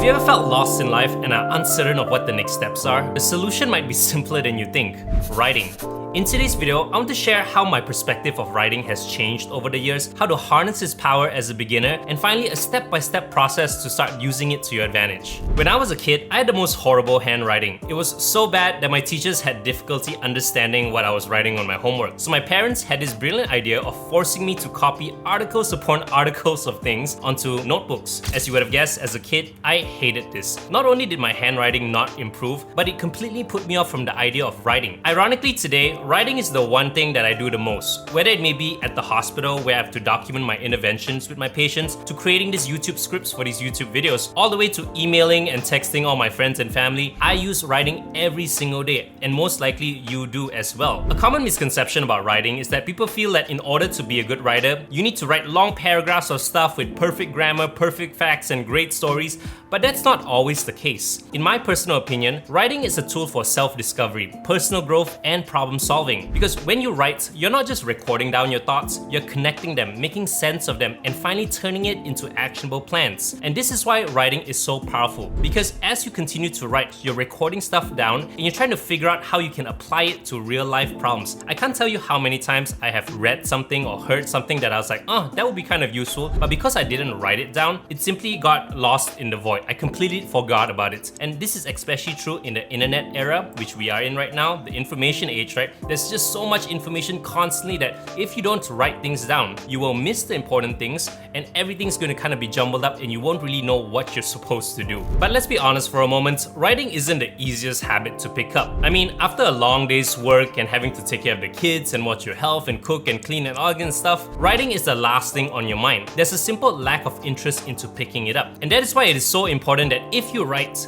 Have you ever felt lost in life and are uncertain of what the next steps are? The solution might be simpler than you think: writing. In today's video, I want to share how my perspective of writing has changed over the years, how to harness its power as a beginner, and finally a step-by-step process to start using it to your advantage. When I was a kid, I had the most horrible handwriting. It was so bad that my teachers had difficulty understanding what I was writing on my homework. So my parents had this brilliant idea of forcing me to copy articles upon articles of things onto notebooks. As you would have guessed, as a kid, I hated this. Not only did my handwriting not improve, but it completely put me off from the idea of writing. Ironically, today, writing is the one thing that I do the most. Whether it may be at the hospital where I have to document my interventions with my patients, to creating these YouTube scripts for these YouTube videos, all the way to emailing and texting all my friends and family, I use writing every single day, and most likely you do as well. A common misconception about writing is that people feel that in order to be a good writer, you need to write long paragraphs of stuff with perfect grammar, perfect facts, and great stories, but that's not always the case. In my personal opinion, writing is a tool for self-discovery, personal growth, and problem solving. Because when you write, you're not just recording down your thoughts, you're connecting them, making sense of them, and finally turning it into actionable plans. And this is why writing is so powerful. Because as you continue to write, you're recording stuff down and you're trying to figure out how you can apply it to real life problems. I can't tell you how many times I have read something or heard something that I was like, oh, that would be kind of useful, but because I didn't write it down, it simply got lost in the void. I completely forgot about it. And this is especially true in the internet era, which we are in right now, the information age, right? There's just so much information constantly that if you don't write things down, you will miss the important things and everything's going to kind of be jumbled up and you won't really know what you're supposed to do. But let's be honest for a moment, writing isn't the easiest habit to pick up. I mean, after a long day's work and having to take care of the kids and watch your health and cook and clean and all that stuff, writing is the last thing on your mind. There's a simple lack of interest into picking it up. And that is why it is so important that if you write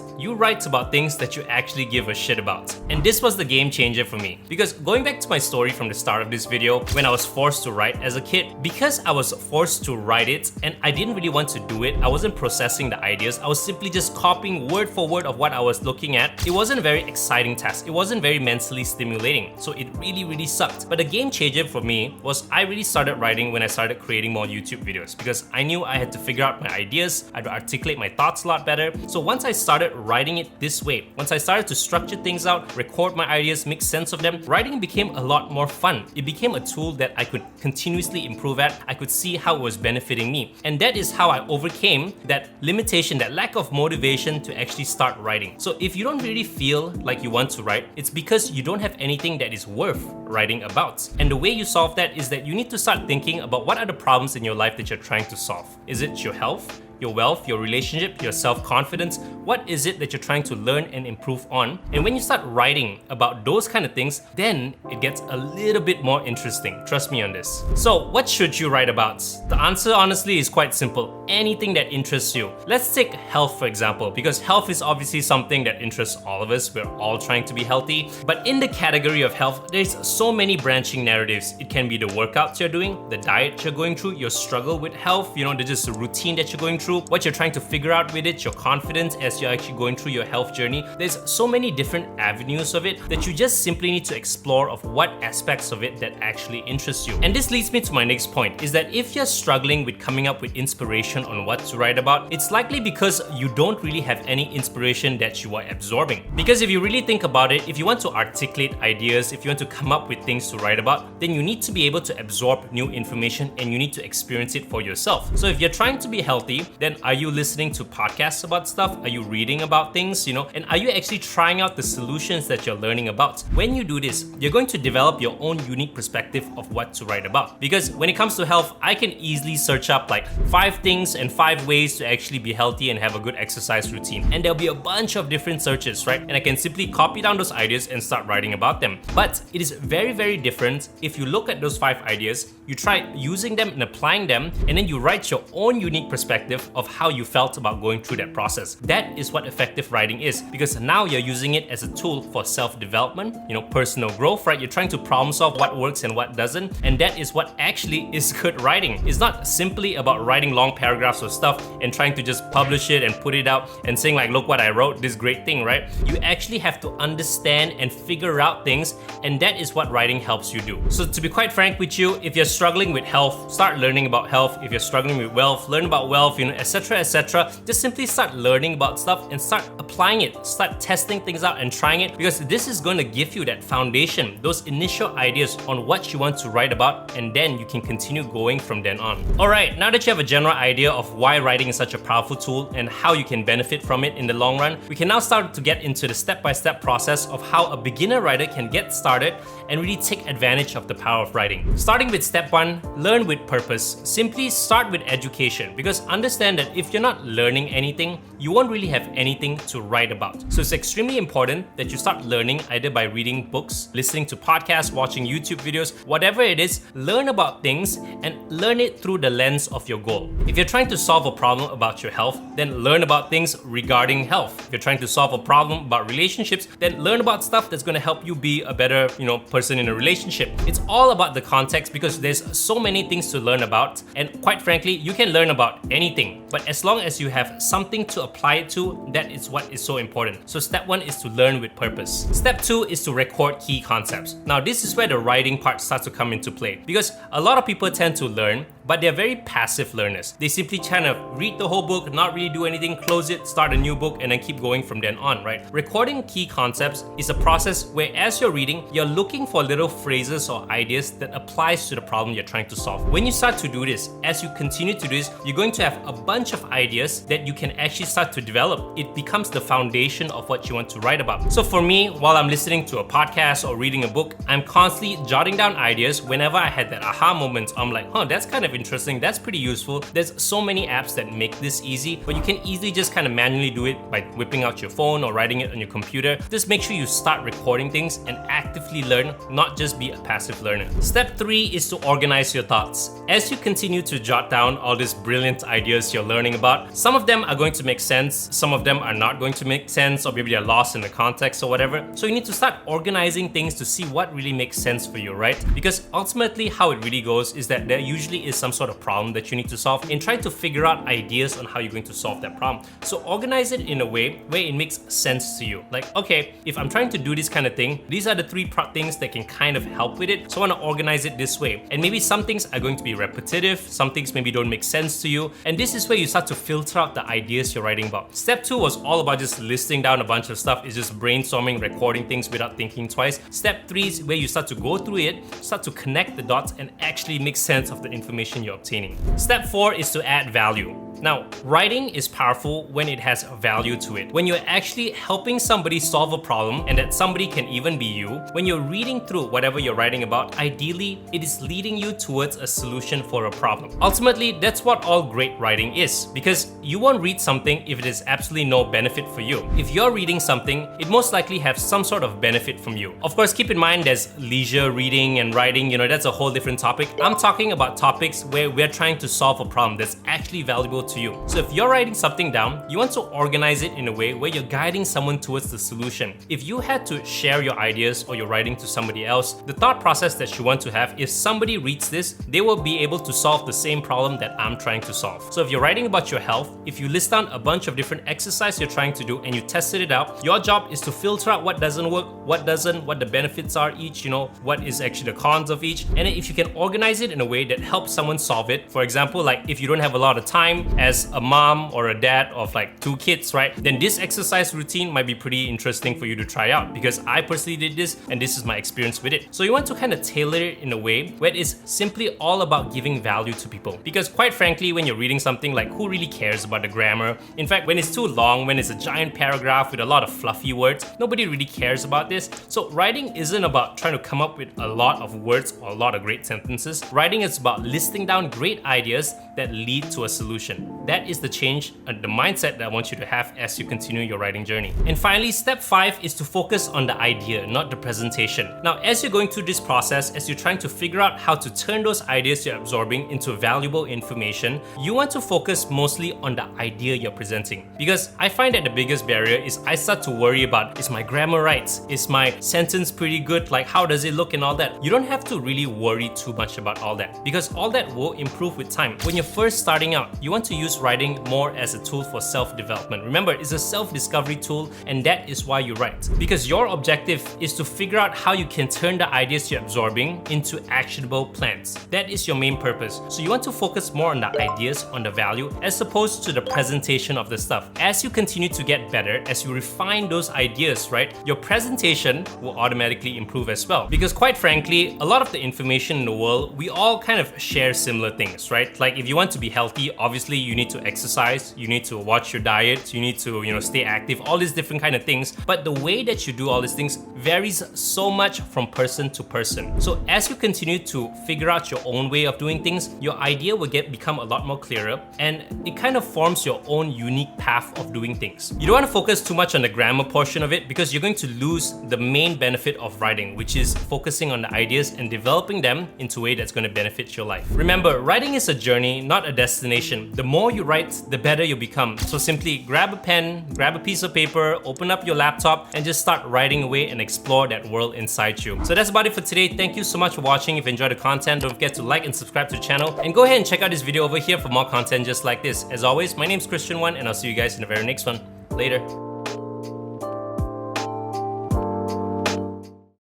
about things that you actually give a shit about. And this was the game changer for me. Because going back to my story from the start of this video, when I was forced to write as a kid, because I was forced to write it and I didn't really want to do it, I wasn't processing the ideas, I was simply just copying word for word of what I was looking at. It wasn't a very exciting task, it wasn't very mentally stimulating, so it really sucked. But the game changer for me was I really started writing when I started creating more YouTube videos, because I knew I had to figure out my ideas, I had to articulate my thoughts a lot better. So once I started writing it this way, once I started to structure things out, record my ideas, make sense of them, writing became a lot more fun. It became a tool that I could continuously improve at. I could see how it was benefiting me. And that is how I overcame that limitation, that lack of motivation to actually start writing. So if you don't really feel like you want to write, it's because you don't have anything that is worth writing about. And the way you solve that is that you need to start thinking about what are the problems in your life that you're trying to solve. Is it your health, your wealth, your relationship, your self-confidence? What is it that you're trying to learn and improve on? And when you start writing about those kind of things, then it gets a little bit more interesting. Trust me on this. So what should you write about? The answer honestly is quite simple. Anything that interests you. Let's take health for example, because health is obviously something that interests all of us. We're all trying to be healthy. But in the category of health, there's so many branching narratives. It can be the workouts you're doing, the diet you're going through, your struggle with health, just the routine that you're going through, what you're trying to figure out with it, your confidence as you're actually going through your health journey. There's so many different avenues of it that you just simply need to explore of what aspects of it that actually interest you. And this leads me to my next point, is that if you're struggling with coming up with inspiration on what to write about, it's likely because you don't really have any inspiration that you are absorbing. Because if you really think about it, if you want to articulate ideas, if you want to come up with things to write about, then you need to be able to absorb new information and you need to experience it for yourself. So if you're trying to be healthy, then are you listening to podcasts about stuff? Are you reading about things, and are you actually trying out the solutions that you're learning about? When you do this, you're going to develop your own unique perspective of what to write about. Because when it comes to health, I can easily search up like 5 things and 5 ways to actually be healthy and have a good exercise routine. And there'll be a bunch of different searches, right? And I can simply copy down those ideas and start writing about them. But it is very different if you look at those 5 ideas, you try using them and applying them, and then you write your own unique perspective of how you felt about going through that process. That is what effective writing is, because now you're using it as a tool for self-development, personal growth, right? You're trying to problem solve what works and what doesn't, and that is what actually is good writing. It's not simply about writing long paragraphs of stuff and trying to just publish it and put it out and saying like, look what I wrote, this great thing, right? You actually have to understand and figure out things, and that is what writing helps you do. So to be quite frank with you, if you're struggling with health, start learning about health. If you're struggling with wealth, learn about wealth. etc., etc. Just simply start learning about stuff and start applying it, start testing things out and trying it, because this is going to give you that foundation, those initial ideas on what you want to write about, and then you can continue going from then on. Alright, now that you have a general idea of why writing is such a powerful tool and how you can benefit from it in the long run, we can now start to get into the step-by-step process of how a beginner writer can get started and really take advantage of the power of writing. Starting with step 1, learn with purpose. Simply start with education, because understand that if you're not learning anything, you won't really have anything to write about. So it's extremely important that you start learning either by reading books, listening to podcasts, watching YouTube videos, whatever it is, learn about things and learn it through the lens of your goal. If you're trying to solve a problem about your health, then learn about things regarding health. If you're trying to solve a problem about relationships, then learn about stuff that's going to help you be a better, person in a relationship. It's all about the context, because there's so many things to learn about, and quite frankly, you can learn about anything, but as long as you have something to apply it to, that is what is so important. So step 1 is to learn with purpose. Step 2 is to record key concepts. Now this is where the writing part starts to come into play, because a lot of people tend to learn, but they're very passive learners. They simply kind of read the whole book, not really do anything, close it, start a new book, and then keep going from then on, right? Recording key concepts is a process where as you're reading, you're looking for little phrases or ideas that applies to the problem you're trying to solve. When you start to do this, as you continue to do this, you're going to have a bunch of ideas that you can actually start to develop. It becomes the foundation of what you want to write about. So for me, while I'm listening to a podcast or reading a book, I'm constantly jotting down ideas. Whenever I had that aha moment, I'm like, that's kind of interesting, that's pretty useful. There's so many apps that make this easy, but you can easily just kind of manually do it by whipping out your phone or writing it on your computer. Just make sure you start recording things and actively learn, not just be a passive learner. Step 3 is to organize your thoughts. As you continue to jot down all these brilliant ideas you're learning about, some of them are going to make sense, some of them are not going to make sense, or maybe they're lost in the context or whatever. So you need to start organizing things to see what really makes sense for you, right? Because ultimately how it really goes is that there usually is some sort of problem that you need to solve, and try to figure out ideas on how you're going to solve that problem. So organize it in a way where it makes sense to you. Like, okay, if I'm trying to do this kind of thing, these are the 3 things that can kind of help with it. So I want to organize it this way. And maybe some things are going to be repetitive, some things maybe don't make sense to you. And this is where you start to filter out the ideas you're writing about. Step 2 was all about just listing down a bunch of stuff. It's just brainstorming, recording things without thinking twice. Step 3 is where you start to go through it, start to connect the dots, and actually make sense of the information you're obtaining. Step 4 is to add value. Now, writing is powerful when it has value to it. When you're actually helping somebody solve a problem, and that somebody can even be you, when you're reading through whatever you're writing about, ideally, it is leading you towards a solution for a problem. Ultimately, that's what all great writing is, because you won't read something if it is absolutely no benefit for you. If you're reading something, it most likely has some sort of benefit from you. Of course, keep in mind there's leisure reading and writing, that's a whole different topic. I'm talking about topics where we're trying to solve a problem that's actually valuable to you. So if you're writing something down, you want to organize it in a way where you're guiding someone towards the solution. If you had to share your ideas or your writing to somebody else, the thought process that you want to have, if somebody reads this, they will be able to solve the same problem that I'm trying to solve. So if you're writing about your health, if you list down a bunch of different exercises you're trying to do and you tested it out, your job is to filter out what doesn't work, what doesn't, what the benefits are each, what is actually the cons of each. And then if you can organize it in a way that helps someone solve it, for example, like if you don't have a lot of time as a mom or a dad of like 2 kids, right? Then this exercise routine might be pretty interesting for you to try out, because I personally did this and this is my experience with it. So you want to kind of tailor it in a way where it is simply all about giving value to people. Because quite frankly, when you're reading something, like who really cares about the grammar? In fact, when it's too long, when it's a giant paragraph with a lot of fluffy words, nobody really cares about this. So writing isn't about trying to come up with a lot of words or a lot of great sentences. Writing is about listing down great ideas that lead to a solution. That is the change and the mindset that I want you to have as you continue your writing journey. And finally, step 5 is to focus on the idea, not the presentation. Now, as you're going through this process, as you're trying to figure out how to turn those ideas you're absorbing into valuable information, you want to focus mostly on the idea you're presenting. Because I find that the biggest barrier is I start to worry about, is my grammar right? Is my sentence pretty good? Like, how does it look and all that? You don't have to really worry too much about all that, because all that will improve with time. When you're you're first starting out, you want to use writing more as a tool for self-development. Remember, it's a self-discovery tool, and that is why you write. Because your objective is to figure out how you can turn the ideas you're absorbing into actionable plans. That is your main purpose. So you want to focus more on the ideas, on the value, as opposed to the presentation of the stuff. As you continue to get better, as you refine those ideas, right, your presentation will automatically improve as well. Because quite frankly, a lot of the information in the world, we all kind of share similar things, right? Like if you want to be healthy, obviously you need to exercise, you need to watch your diet, you need to, stay active, all these different kind of things. But the way that you do all these things varies so much from person to person. So as you continue to figure out your own way of doing things, your idea will become a lot more clearer, and it kind of forms your own unique path of doing things. You don't want to focus too much on the grammar portion of it, because you're going to lose the main benefit of writing, which is focusing on the ideas and developing them into a way that's going to benefit your life. Remember, writing is a journey, not a destination. The more you write, the better you become. So simply grab a pen, grab a piece of paper, open up your laptop, and just start writing away and explore that world inside you. So that's about it for today. Thank you so much for watching. If you enjoyed the content, don't forget to like and subscribe to the channel, and go ahead and check out this video over here for more content just like this. As always, my name is Christian Wan, and I'll see you guys in the very next one. Later.